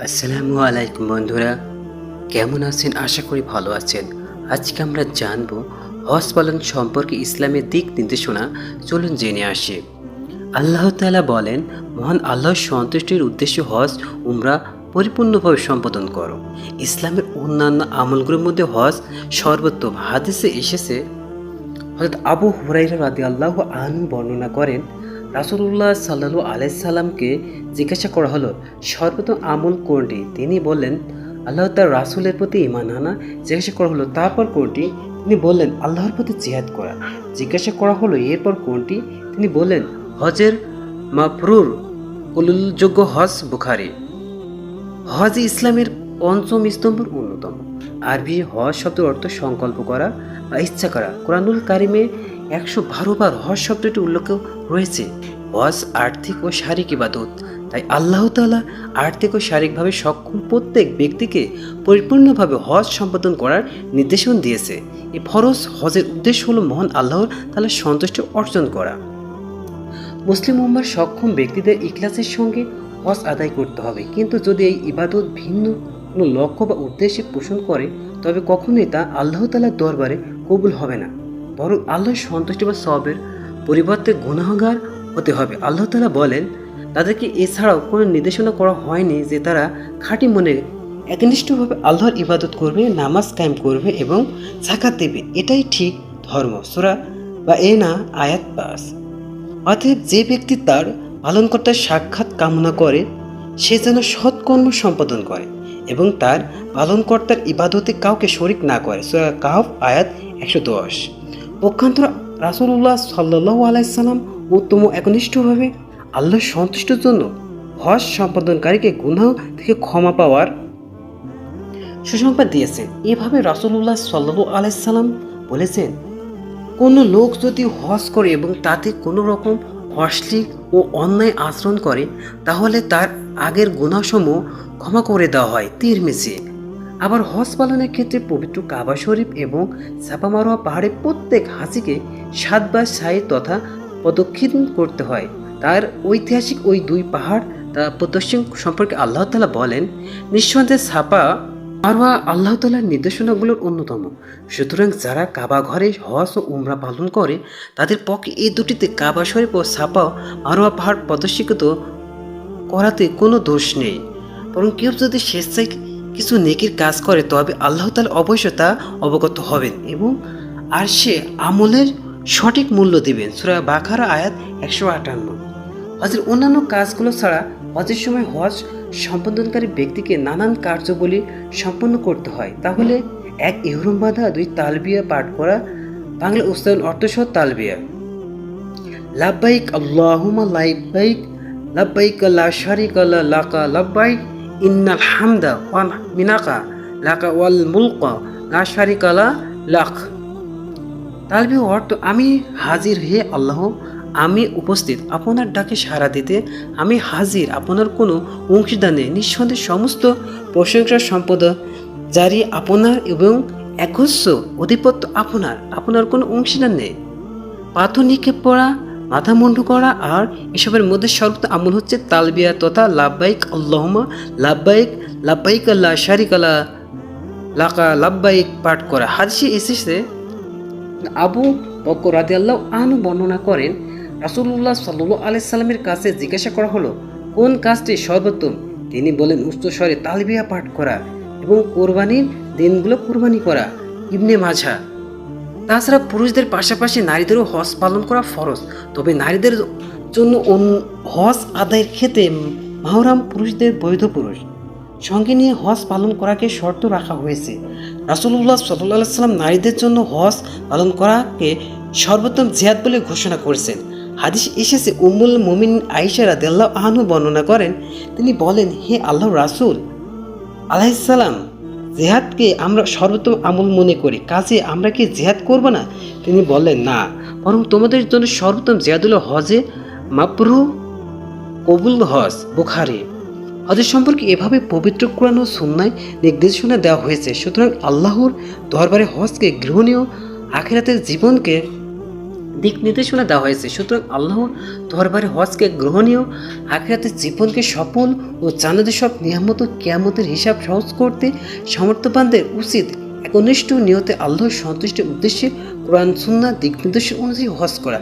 আসসালামু আলাইকুম বন্ধুরা, কেমন আছেন? আশা করি ভালো আছেন। আজকে আমরা জানব হজ পালন সম্পর্কে ইসলামের দিক নির্দেশনা। চলুন জেনে আসি। আল্লাহ তাআলা বলেন, মহান আল্লাহর সন্তুষ্টির উদ্দেশ্য হজ উমরা পরিপূর্ণভাবে সম্পাদন করো। ইসলামের অন্যান্য আমলগুলোর মধ্যে হজ সর্বোত্তম। হাদিসে এসেছে, হযরত আবু হুরায়রা রাদিয়াল্লাহু আনহু বর্ণনা করেন, রাসূলুল্লাহ সাল্লাল্লাহু আলাইহি সাল্লামকে জিজ্ঞাসা করা হলো, সর্বোত্তম আমল কোনটি? তিনি বললেন, আল্লাহ তার রাসূলের প্রতি ঈমান আনা। জিজ্ঞাসা করা হলো, তারপর কোনটি? তিনি বললেন, আল্লাহর প্রতি জিহাদ করা। জিজ্ঞাসা করা হলো, এরপর কোনটি? তিনি বললেন, হজের মাবরুর কবুলযোগ্য হজ। বুখারী। হজ ইসলামের পঞ্চম স্তম্ভের অন্যতম। আরবি হজ শব্দের অর্থ সংকল্প করা বা ইচ্ছা করা। কোরআনুল কারিমে 112 বার হজ শব্দটি উল্লেখ রয়েছে। হজ আর্থিক ও শারীরিক ইবাদত, তাই আল্লাহ তাআলা আর্থিক ও শারীরিকভাবে সক্ষম প্রত্যেক ব্যক্তিকে পরিপূর্ণভাবে হজ সম্পাদন করার নির্দেশন দিয়েছে। এই ফরজ হজের উদ্দেশ্য হলো মহান আল্লাহ তাআলার সন্তুষ্টি অর্জন করা। মুসলিম উম্মার সক্ষম ব্যক্তিদের ইখলাসের সঙ্গে হজ আদায় করতে হবে, কিন্তু যদি এই ইবাদত ভিন্ন কোনো লক্ষ্য বা উদ্দেশ্যে পোষণ করে, তবে কখনোই তা আল্লাহ তাআলার দরবারে কবুল হবে না, বরং আল্লাহর সন্তুষ্টি বা সওয়াবের পরিবর্তে গুনাহগার হতে হবে। আল্লাহ তাআলা বলেন, তাদেরকে এছাড়াও কোনো নির্দেশনা করা হয়নি যে তারা খাঁটি মনে একনিষ্ঠভাবে আল্লাহর ইবাদত করবে, নামাজ কায়েম করবে এবং যাকাত দেবে। এটাই ঠিক ধর্ম। সূরা বা না আয়াত 5। অতএব যে ব্যক্তি তার পালনকর্তার সাক্ষাৎ কামনা করে, সে যেন সৎকর্ম সম্পাদন করে এবং তার পালনকর্তার ইবাদতে কাউকে শরিক না করে। সূরা কাহফ আয়াত 110। পক্ষান্তর রাসূলুল্লাহ সাল্লাল্লাহু আলাইহি সাল্লাম উত্তম একনিষ্ঠভাবে আল্লাহর সন্তুষ্টির জন্য হজ সম্পাদনকারীকে গুনাহ থেকে ক্ষমা পাওয়ার সুসংবাদ দিয়েছেন। এভাবে রাসূলুল্লাহ সাল্লাল্লাহু আলাইহি সাল্লাম বলেছেন, কোনো লোক যদি হজ করে এবং তাতে কোনো রকম অশ্লীল ও অন্যায় আচরণ করে, তাহলে তার আগের গুনাহসমূহ ক্ষমা করে দেওয়া হয়। তিরমিজি। আবার হজ পালনের ক্ষেত্রে পবিত্র কাবা শরীফ এবং সাফা মারওয়া পাহাড়ে প্রত্যেক হাজিকে 7 বার সাই তথা প্রদক্ষিণ করতে হয়। তার ঐতিহাসিক ওই দুই পাহাড় তা প্রদর্শন সম্পর্কে আল্লাহ তাআলা বলেন, নিঃসন্দেহে সাফা মারওয়া আল্লাহ তাআলার নির্দেশনাগুলোর অন্যতম। সুতরাং যারা কাবা ঘরে হজ ও উমরা পালন করে, তাদের পক্ষে এই দুটিতে কাবা শরীফ ও সাফা মারওয়া পাহাড় প্রদর্শিত করাতে কোনো দোষ নেই। বরং কেউ যদি স্বেচ্ছায় কিছু নেকির কাজ করে, তবে আল্লাহ তাআলা অবশ্যই তা অবগত হবেন এবং আর সে আমলের সঠিক মূল্য দিবেন। সূরা বাকারা আয়াত 158। হজের অন্যান্য কাজগুলো ছাড়া হজের সময় হজ সম্পাদনকারী ব্যক্তিকে নানান কার্যাবলী সম্পন্ন করতে হয়। তাহলে 1 ইহরাম বাঁধা, 2 তালবিয়া পাঠ করা, বাংলা উচ্চারণ অর্থসহ তালবিয়া, লাব্বাইক আল্লাহুম্মা লাব্বাইক, লাব্বাইক লা শারিকা লাকা লাব্বাইক, ইন্নাল হামদা ওয়া মিনাকা লাকা ওয়াল মুলকা লা শারিকা লাক। তালবিয়া অর্থ, আমি হাজির হে আল্লাহ, আমি উপস্থিত আপনার ডাকে সাড়া দিতে, আমি হাজির আপনার কোনো অংশীদার নেই। নিঃসন্দেহে সমস্ত প্রশংসা সম্পদ জারি আপনার এবং একগুচ্ছ অধিপত্য আপনার, আপনার কোনো অংশীদার নেই। পাথর নিক্ষেপ করা, মাথা মুন্ডু করা আর এসবের মধ্যে সর্বোত্তম আমল হচ্ছে তালবিয়া তথা লাব্বাইক আল্লাহুম্মা লাব্বাইক, লাব্বাইক লা শারিকা লাকা লাব্বাইক পাঠ করা। হাদিসে এসেছে, আবু বকর রাদিয়াল্লাহু আনহু বর্ণনা করেন, রাসূলুল্লাহ সাল্লাল্লাহু আলাইহি সাল্লামের কাছে জিজ্ঞাসা করা হলো, কোন কাজটি সর্বোত্তম? তিনি বলেন, উচ্চস্বরে তালবিয়া পাঠ করা এবং কোরবানির দিনগুলো কোরবানি করা। ইবনে মাজাহ। তাছাড়া পুরুষদের পাশাপাশি নারীদেরও হজ পালন করা ফরজ, তবে নারীদের জন্য হজ আদায়ের ক্ষেত্রে মাহরাম পুরুষদের বৈধ পুরুষ সঙ্গে নিয়ে হজ পালন করাকে শর্ত রাখা হয়েছে। রাসূলুল্লাহ সাল্লাল্লাহু আলাইহি সাল্লাম নারীদের জন্য হজ পালন করাকে সর্বোত্তম জিহাদ বলে ঘোষণা করেছেন। হাদিস এসেছে, উম্মুল মুমিনিন আয়েশা রাদিয়াল্লাহু আনহা বর্ণনা করেন, তিনি বলেন, হে আল্লাহর রাসূল আলাইহিস সালাম, জিহাদকে আমরা সর্বোত্তম আমল মনে করি, কাজে আমরা কি জিহাদ করব না? তিনি বললেন, না, বরং তোমাদের জন্য সর্বোত্তম জিহাদ হলো হজে মাবরুর কবুল হজ। বুখারী। হজের সম্পর্কে এভাবে পবিত্র কোরআন ও সুন্নায় নির্দেশনা দেওয়া হয়েছে। সুতরাং আল্লাহর দরবারে হজকে গ্রহণীয়, আখিরাতের জীবনকে দিক নির্দেশনা দেওয়া হয়েছে। সুতরাং আল্লাহ দরবারে হজকে গ্রহণীয়, আখিরাতের জীবনকে সফল ও জান্নাতের সব নিয়ামত ও কিয়ামতের হিসাব সহজ করতে সামর্থ্যবানদের উচিত একনিষ্ঠ নিয়তে আল্লাহর সন্তুষ্টির উদ্দেশ্যে কোরআন সুন্নাহ দিক নির্দেশনা অনুযায়ী হজ করা।